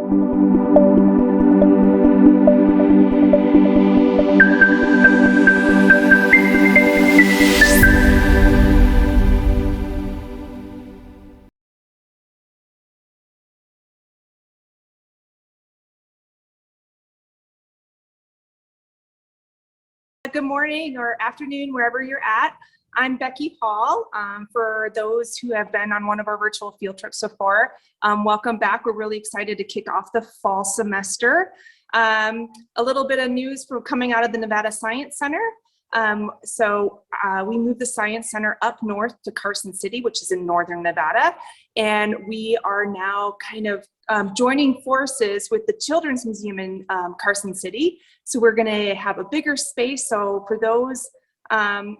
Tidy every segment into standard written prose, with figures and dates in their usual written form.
Good morning or afternoon, wherever you're at. I'm Becky Hall. For those who have been on one of our virtual field trips before, welcome back. We're really excited to kick off the fall semester. A little bit of news from coming out of the Nevada Science Center. We moved the Science Center up north to Carson City, which is in northern Nevada. And we are now kind of joining forces with the Children's Museum in Carson City. So we're going to have a bigger space. So for those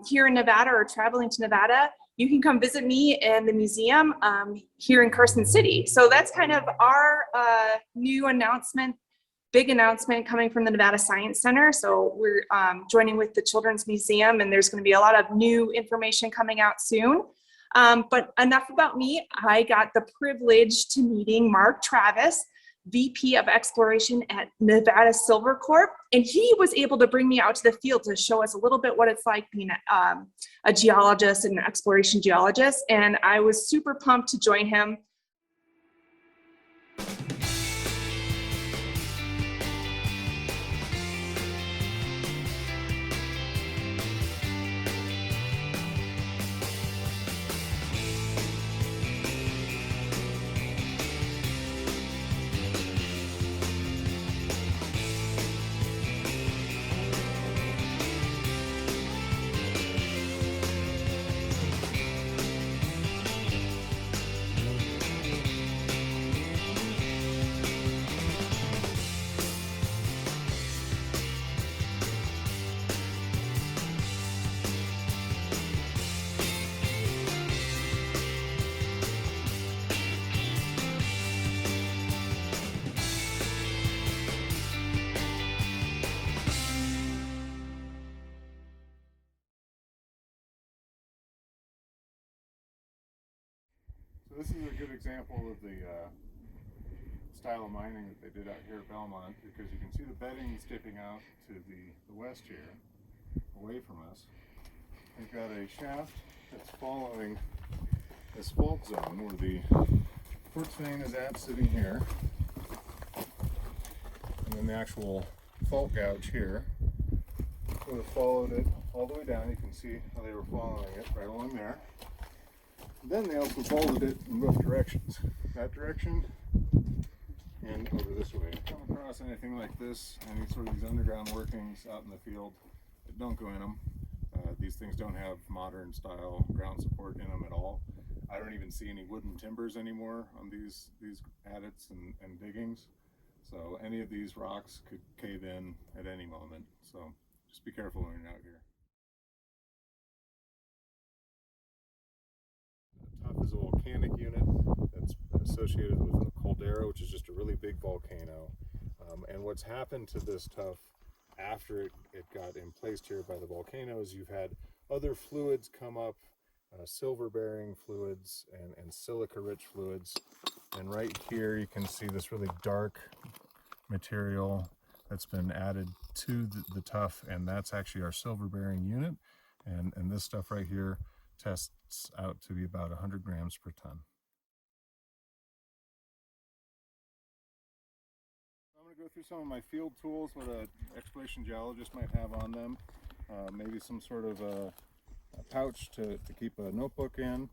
here in Nevada or traveling to Nevada, you can come visit me in the museum here in Carson City. So that's kind of our new announcement, big announcement coming from the Nevada Science Center. So we're joining with the Children's Museum, and there's going to be a lot of new information coming out soon. But enough about me. I got the privilege to meeting Mark Travis, VP of Exploration at Nevada Silver Corp. And he was able to bring me out to the field to show us a little bit what it's like being a geologist and an exploration geologist. And I was super pumped to join him. So this is a good example of the style of mining that they did out here at Belmont, because you can see the beddings dipping out to the west here, away from us. We've got a shaft that's following this fault zone where the quartz vein is at, sitting here, and then the actual fault gouge here. Would have followed it all the way down. You can see how they were following it right along there. Then they also folded it in both directions. That direction and over this way. If you come across anything like this, any sort of these underground workings out in the field, don't go in them. These things don't have modern style ground support in them at all. I don't even see any wooden timbers anymore on these adits and diggings. So any of these rocks could cave in at any moment. So just be careful when you're out here. Tuff is a volcanic unit that's associated with a caldera, which is just a really big volcano. And what's happened to this tuff after it got emplaced here by the volcano is you've had other fluids come up, silver-bearing fluids and silica-rich fluids. And right here you can see this really dark material that's been added to the tuff, and that's actually our silver-bearing unit. And this stuff right here tests out to be about 100 grams per ton. I'm going to go through some of my field tools, what an exploration geologist might have on them. Maybe some sort of a pouch to keep a notebook in.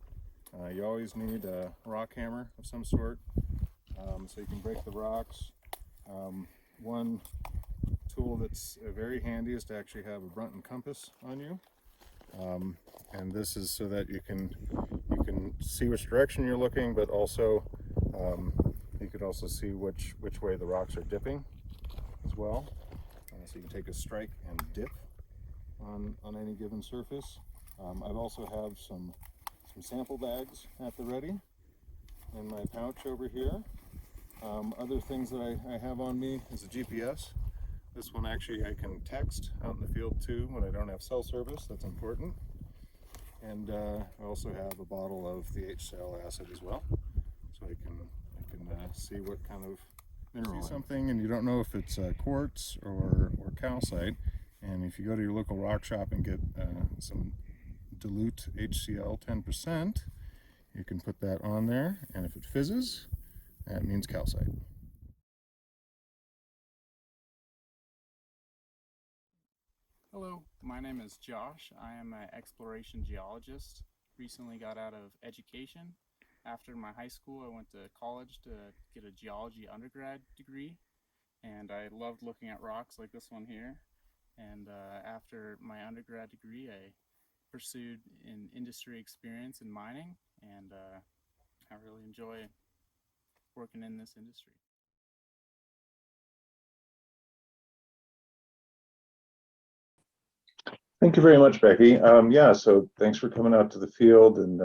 You always need a rock hammer of some sort, so you can break the rocks. One tool that's very handy is to actually have a Brunton compass on you. And this is so that you can see which direction you're looking, but also you could also see which way the rocks are dipping as well. So you can take a strike and dip on any given surface. I've also have some sample bags at the ready in my pouch over here. Other things that I have on me is a GPS. This one actually I can text out in the field too when I don't have cell service. That's important. And I also have a bottle of the H-cell acid as well, so I can see what kind of see something and you don't know if it's quartz or calcite, and if you go to your local rock shop and get some dilute HCl 10%, you can put that on there, and if it fizzes, that means calcite. Hello, my name is Josh. I am an exploration geologist. Recently got out of education. After my high school, I went to college to get a geology undergrad degree, and I loved looking at rocks like this one here. And after my undergrad degree, I pursued an industry experience in mining, and I really enjoy working in this industry. Thank you very much, Becky. Yeah, so thanks for coming out to the field and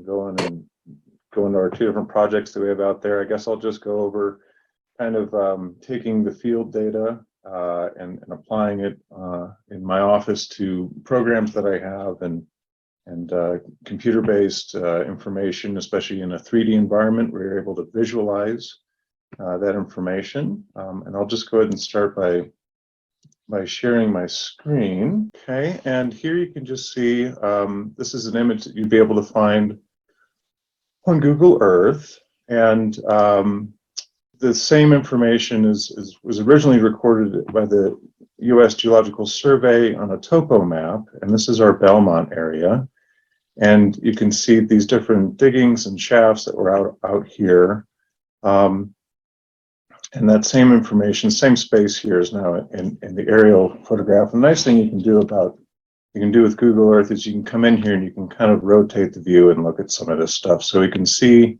going to our two different projects that we have out there. I guess I'll just go over kind of taking the field data and applying it in my office to programs that I have and computer-based information, especially in a 3D environment where you're able to visualize that information. And I'll just go ahead and start by sharing my screen. Okay, and here you can just see, this is an image that you'd be able to find on Google Earth. And the same information was originally recorded by the U.S. Geological Survey on a topo map. And this is our Belmont area. And you can see these different diggings and shafts that were out here. And that same information, same space here is now in the aerial photograph. The nice thing you can do with Google Earth is you can come in here and you can kind of rotate the view and look at some of this stuff. So we can see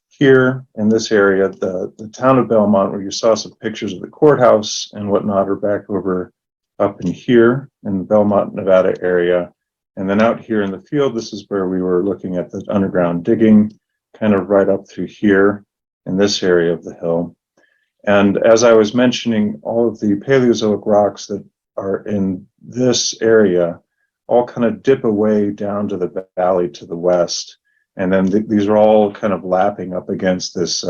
here in this area, the town of Belmont, where you saw some pictures of the courthouse and whatnot, are back over up in here in the Belmont, Nevada area. And then out here in the field, this is where we were looking at the underground digging, kind of right up through here in this area of the hill. And as I was mentioning, all of the Paleozoic rocks that are in this area all kind of dip away down to the valley to the west. And then these are all kind of lapping up against this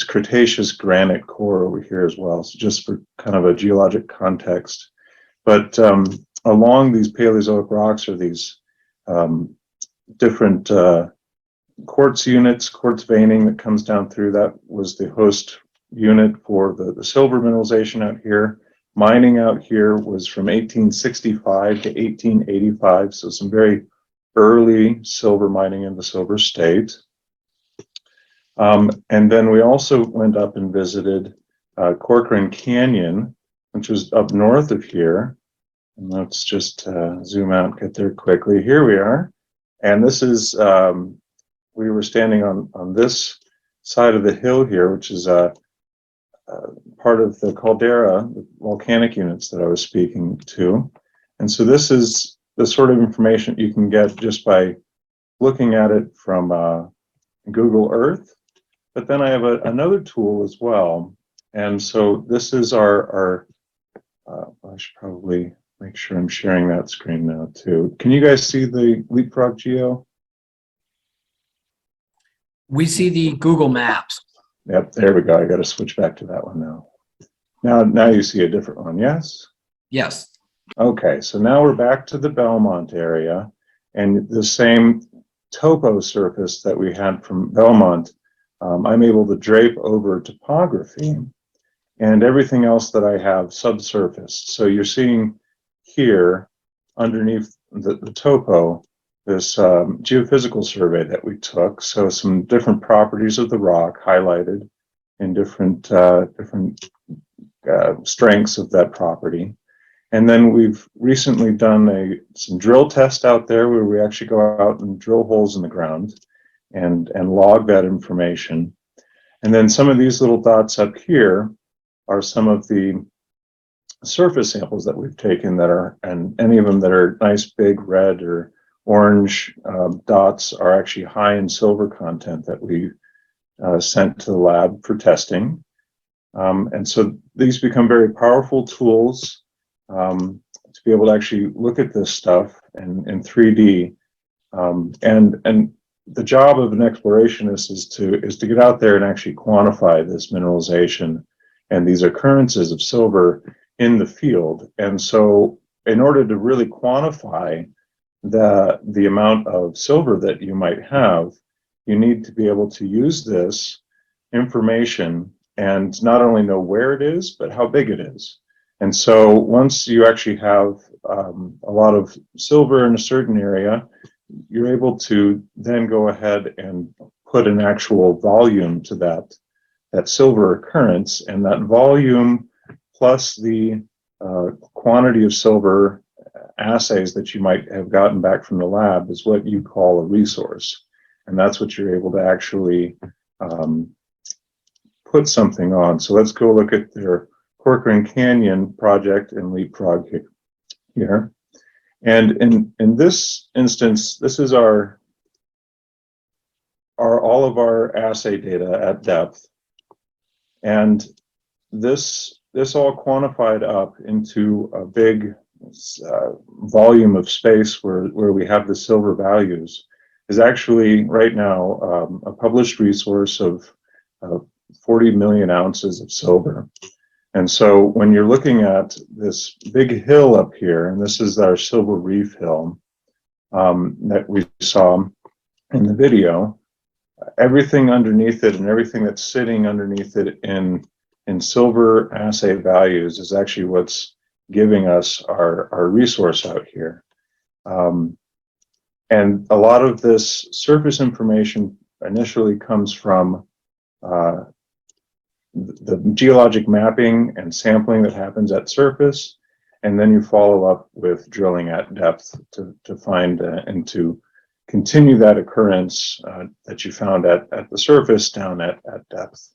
Cretaceous granite core over here as well. So just for kind of a geologic context. But along these Paleozoic rocks are these different quartz units, quartz veining that comes down through. That was the host unit for the silver mineralization out here. Mining out here was from 1865 to 1885, so some very early silver mining in the Silver State. And then we also went up and visited Corcoran Canyon, which was up north of here. And let's just zoom out, get there quickly. Here we are. And this is, we were standing on this side of the hill here, which is part of the caldera, the volcanic units that I was speaking to. And so this is the sort of information you can get just by looking at it from Google Earth. But then I have another tool as well. And so this is I should probably make sure I'm sharing that screen now too. Can you guys see the Leapfrog Geo? We see the Google Maps. Yep, there we go. I got to switch back to that one now. Now you see a different one, yes? Yes. Okay, so now we're back to the Belmont area, and the same topo surface that we had from Belmont, I'm able to drape over topography and everything else that I have subsurface. So you're seeing here underneath the topo, this geophysical survey that we took. So some different properties of the rock highlighted in different strengths of that property. And then we've recently done some drill tests out there where we actually go out and drill holes in the ground and log that information. And then some of these little dots up here are some of the surface samples that we've taken that are, and any of them that are nice big red or orange dots are actually high in silver content that we sent to the lab for testing. And so these become very powerful tools to be able to actually look at this stuff in 3D. And the job of an explorationist is to get out there and actually quantify this mineralization and these occurrences of silver in the field. And so in order to really quantify the amount of silver that you might have, you need to be able to use this information and not only know where it is, but how big it is. And so once you actually have a lot of silver in a certain area, you're able to then go ahead and put an actual volume to that silver occurrence, and that volume plus the quantity of silver assays that you might have gotten back from the lab is what you call a resource. And that's what you're able to actually put something on. So let's go look at their Corcoran Canyon project and Leapfrog here. And in this instance, this is our all of our assay data at depth. And this all quantified up into a big volume of space where we have the silver values is actually right now a published resource of 40 million ounces of silver. And so when you're looking at this big hill up here, and this is our Silver Reef Hill that we saw in the video, everything underneath it and everything that's sitting underneath it in silver assay values is actually what's giving us our resource out here. And a lot of this surface information initially comes from the geologic mapping and sampling that happens at surface, and then you follow up with drilling at depth to find and to continue that occurrence that you found at the surface down at depth.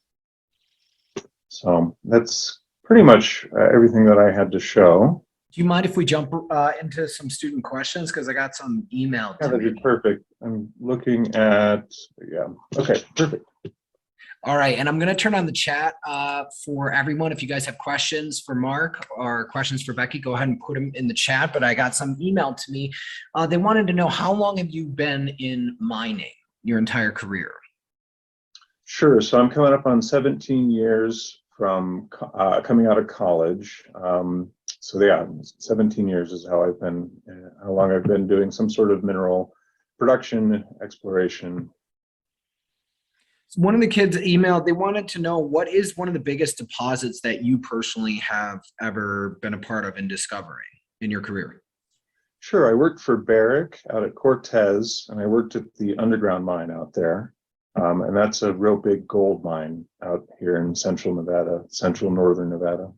So that's pretty much everything that I had to show. Do you mind if we jump into some student questions? Because I got some emailed Yeah, to that'd be me. perfect. I'm looking at, yeah, okay, perfect. All right, and I'm going to turn on the chat for everyone. If you guys have questions for Mark or questions for Becky, go ahead and put them in the chat. But I got some emailed to me. They wanted to know, how long have you been in mining your entire career? Sure, so I'm coming up on 17 years from coming out of college. So yeah, 17 years is how long I've been doing some sort of mineral production, exploration. One of the kids emailed, they wanted to know, what is one of the biggest deposits that you personally have ever been a part of in discovering in your career? Sure, I worked for Barrick out at Cortez, and I worked at the underground mine out there. And that's a real big gold mine out here in central Nevada, central northern Nevada.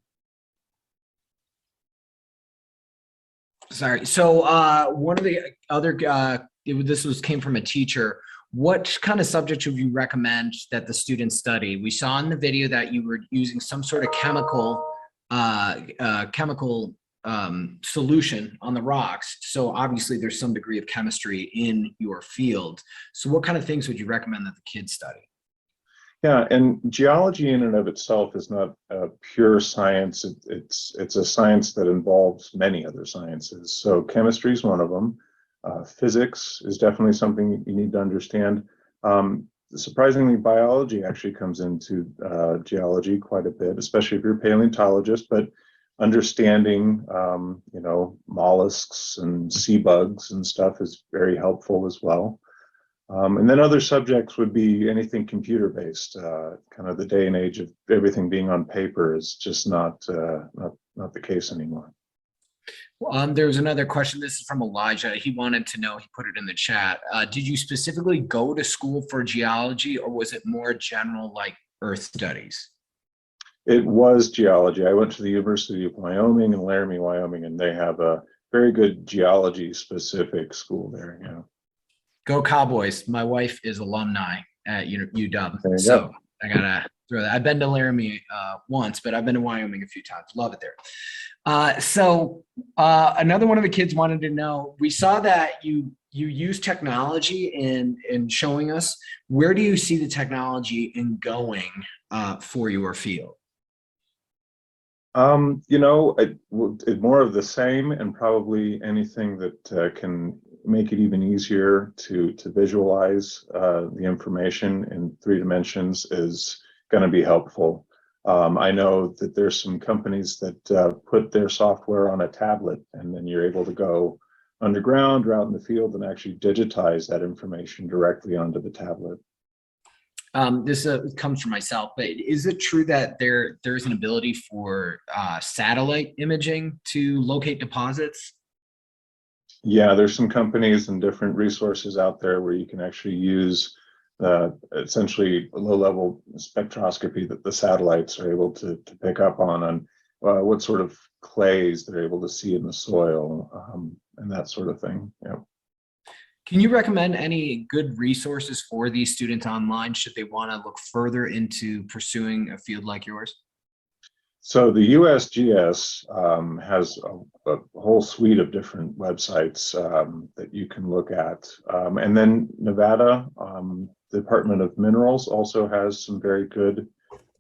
Sorry. So one of the other, came from a teacher. What kind of subject would you recommend that the students study? We saw in the video that you were using some sort of chemical solution on the rocks. So obviously there's some degree of chemistry in your field. So what kind of things would you recommend that the kids study? Yeah, and geology in and of itself is not a pure science. It's a science that involves many other sciences. So chemistry is one of them. Physics is definitely something you need to understand. Surprisingly, biology actually comes into geology quite a bit, especially if you're a paleontologist, but understanding, mollusks and sea bugs and stuff is very helpful as well. And then other subjects would be anything computer-based. Kind of the day and age of everything being on paper is just not the case anymore. There's another question. This is from Elijah. He wanted to know, he put it in the chat. Did you specifically go to school for geology, or was it more general like earth studies? It was geology. I went to the University of Wyoming in Laramie, Wyoming, and they have a very good geology specific school there. Yeah. Go Cowboys. My wife is alumni at UW. So I gotta throw that. I've been to Laramie once, but I've been to Wyoming a few times. Love it there. Another one of the kids wanted to know, we saw that you use technology in showing us. Where do you see the technology in going for your field? More of the same, and probably anything that can make it even easier to visualize the information in 3 dimensions is going to be helpful. I know that there's some companies that put their software on a tablet, and then you're able to go underground or out in the field and actually digitize that information directly onto the tablet. This comes from myself, but is it true that there's an ability for satellite imaging to locate deposits? Yeah, there's some companies and different resources out there where you can actually use essentially low-level spectroscopy that the satellites are able to pick up on what sort of clays they're able to see in the soil, and that sort of thing. Yeah. Can you recommend any good resources for these students online should they want to look further into pursuing a field like yours? So the USGS has a whole suite of different websites that you can look at. And then Nevada Department of Minerals also has some very good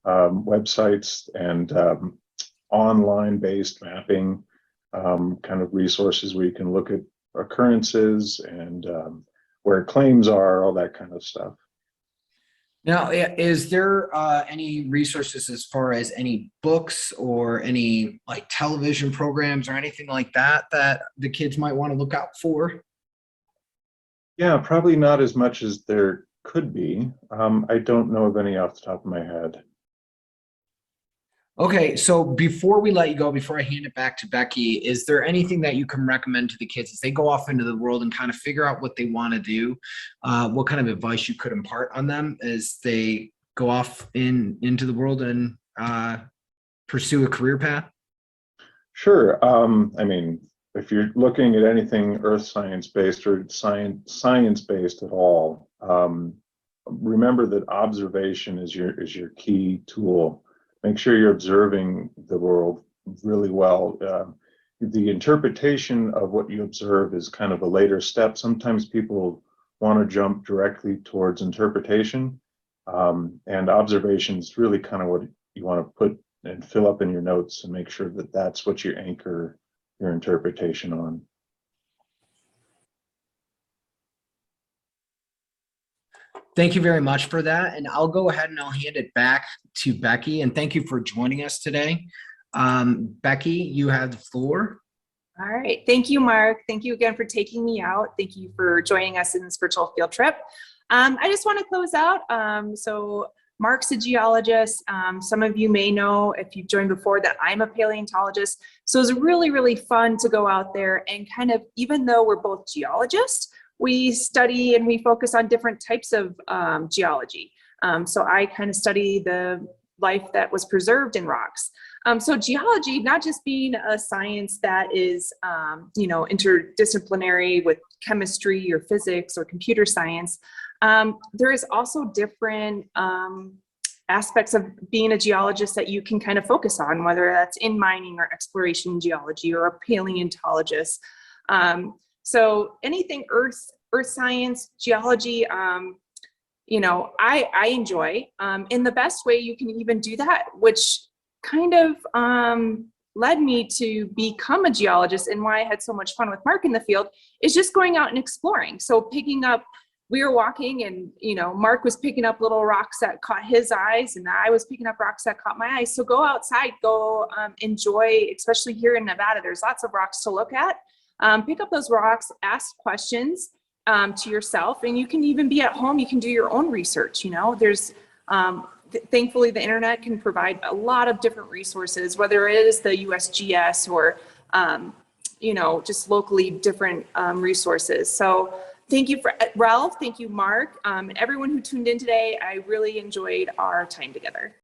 websites and online-based mapping kind of resources where you can look at occurrences and where claims are, all that kind of stuff. Now, is there any resources as far as any books or any like television programs or anything like that that the kids might want to look out for? Yeah, probably not as much as there could be. I don't know of any off the top of my head. Okay, so before we let you go, before I hand it back to Becky, is there anything that you can recommend to the kids as they go off into the world and kind of figure out what they want to do? What kind of advice you could impart on them as they go off into the world and pursue a career path? Sure. I mean, if you're looking at anything earth science based or science based at all, remember that observation is your key tool. Make sure you're observing the world really well. The interpretation of what you observe is kind of a later step. Sometimes people want to jump directly towards interpretation, and observation is really kind of what you want to put and fill up in your notes and make sure that that's what you anchor your interpretation on. Thank you very much for that. And I'll go ahead and I'll hand it back to Becky. And thank you for joining us today. Becky, you have the floor. All right. Thank you, Mark. Thank you again for taking me out. Thank you for joining us in this virtual field trip. I just want to close out. So Mark's a geologist. Some of you may know, if you've joined before, that I'm a paleontologist. So it was really, really fun to go out there and kind of, even though we're both geologists, we study and we focus on different types of geology. So I kind of study the life that was preserved in rocks. So geology, not just being a science that is, interdisciplinary with chemistry or physics or computer science, there is also different aspects of being a geologist that you can kind of focus on, whether that's in mining or exploration geology or a paleontologist. So anything earth science, geology, I enjoy. In the best way you can even do that, which kind of led me to become a geologist, and why I had so much fun with Mark in the field, is just going out and exploring. So picking up, we were walking and, Mark was picking up little rocks that caught his eyes, and I was picking up rocks that caught my eyes. So go outside, go enjoy, especially here in Nevada, there's lots of rocks to look at. Pick up those rocks, ask questions to yourself, and you can even be at home, you can do your own research. There's thankfully the internet can provide a lot of different resources, whether it is the USGS or just locally different resources. So thank you for Ralph, thank you Mark, and everyone who tuned in today. I really enjoyed our time together.